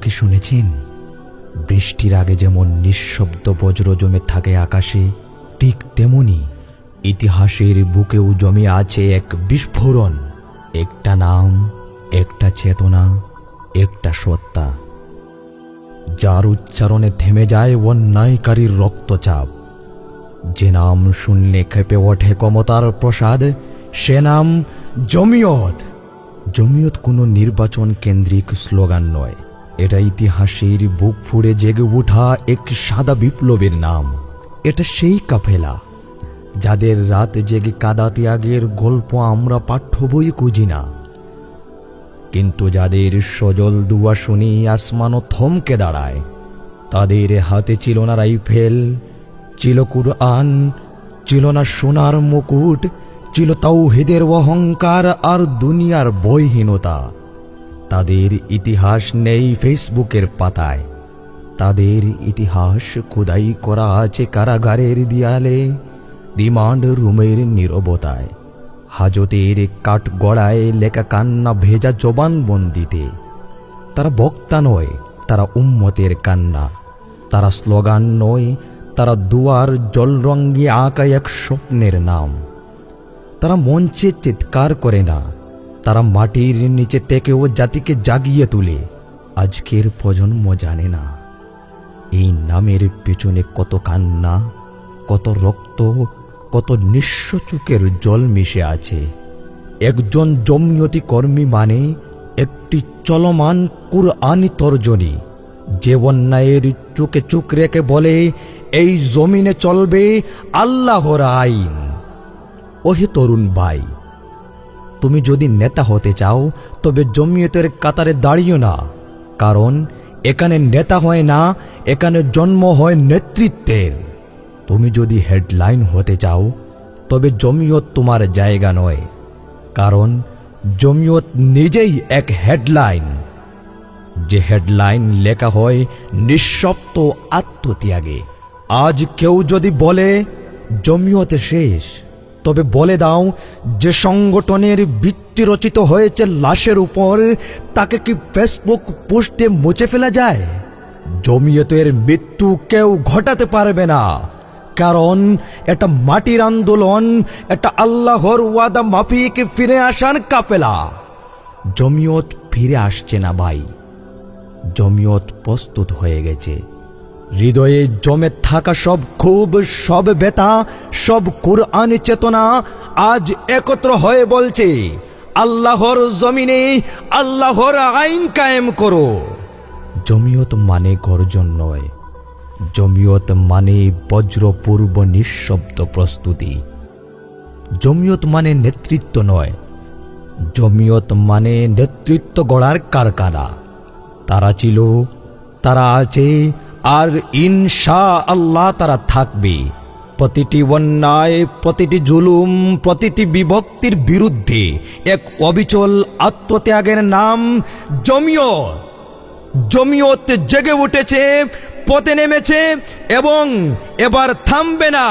কি শুনেছেন? বৃষ্টির আগে যেমন নিঃশব্দ বজ্র জমে থাকে আকাশে, ঠিক তেমনি ইতিহাসের বুকেও জমে আছে এক বিস্ফোরণ, একটা নাম, একটা চেতনা, একটা সত্তা, যার উচ্চারণে থেমে যায় অন্যায়কারীর রক্তচাপ। যে নাম শুনলে খেপে ওঠে ক্ষমতার প্রসাদ, সে নাম জমিয়ত। জমিয়ত কোনো নির্বাচন কেন্দ্রিক স্লোগান নয়, এটা ইতিহাসের বুক ফুঁড়ে জেগে ওঠা এক সাদা বিপ্লবের নাম। এটা সেই কাফেলা যাদের রাত জেগে কাদা ত্যাগের গল্প আমরা পাঠ্য বই খুঁজি না, কিন্তু যাদের সজল দুয়া শুনি আসমানও থমকে দাঁড়ায়। তাদের হাতে ছিল না রাইফেল, ছিল কুরআন, ছিল না সোনার মুকুট, ছিল তাওহীদের অহংকার আর দুনিয়ার ভয়হীনতা। তাদের ইতিহাস নেই ফেসবুকের পাতায়, তাদের ইতিহাস খোদাই করা আছে কারাগারের দেয়ালে, রিমান্ড রুমের নীরবতায়, হাজতের কাঠগড়ায় লেখা কান্না ভেজা জবানবন্দিতে। তারা বক্তা নয়, তারা উম্মতের কান্না। তারা স্লোগান নয়, তারা দুয়ার জলরঙ্গে আঁকা এক স্বপ্নের নাম। তারা মঞ্চে চিৎকার করে না, তারা মাটির নিচে থেকেও জাতিকে জাগিয়ে তুলে। আজকের প্রজন্ম জানে না এই নামের পেছনে কত কান্না, কত রক্ত, কত নিঃস্ব চোখের জল মিশে আছে। একজন জমিয়তি কর্মী মানে একটি চলমান কুরআনি তর্জনী, যে অন্যায়ের চোখে চোখ রেখে বলে, এই জমিনে চলবে আল্লাহর আইন। ওহে তরুণ ভাই, তুমি যদি নেতা হতে চাও তবে জমিয়তের কাতারে দাঁড়িও না, কারণ এখানে নেতা হয় না, এখানে জন্ম হয় নেতৃত্বের। তুমি যদি হেডলাইন হতে চাও তবে জমিয়ত তোমার জায়গা নয়, কারণ জমিয়ত নিজেই এক হেডলাইন। যে হেডলাইন লেখা হয় নিঃশব্দ আত্মত্যাগে। আজ কেউ যদি বলে জমিয়ত শেষ, তবে বলে দাও, যে সংগঠনের ভিত্তি রচিত হয়েছে লাশের উপর, তাকে কি ফেসবুক পোস্টে মুছে ফেলা যায়? জমিয়তের মৃত্যু কেউ ঘটাতে পারবে না, কারণ এটা মাটির আন্দোলন, এটা আল্লাহর ওয়াদা মাফিক ফিরে আসার কাফেলা। জমিয়ত ফিরে আসছে না ভাই, জমিয়ত প্রস্তুত হয়ে গেছে। হৃদয়ে জমে থাকা সব ক্ষোভ, সব ব্যথা, সব কুরআনি চেতনা আজ একত্র হয়ে বলছে, আল্লাহর জমিনে আল্লাহর আইন কায়েম করো। জমিয়ত মানে গর্জন নয়, জমিয়ত মানে বজ্রপূর্ব নিঃশব্দ প্রস্তুতি। জমিয়ত মানে নেতৃত্ব নয়, জমিয়ত মানে নেতৃত্ব গড়ার কারখানা। তারা ছিল, তারা আছে, আর ইনশাআল্লাহ তারা থাকবে। প্রতিটি অন্যায়, প্রতিটি জুলুম, প্রতিটি বিভক্তির বিরুদ্ধে এক অবিচল আত্মত্যাগের নাম জমিয়ত। জমিয়ত জেগে উঠেছে, পথে নেমেছে এবং এবার থামবে না।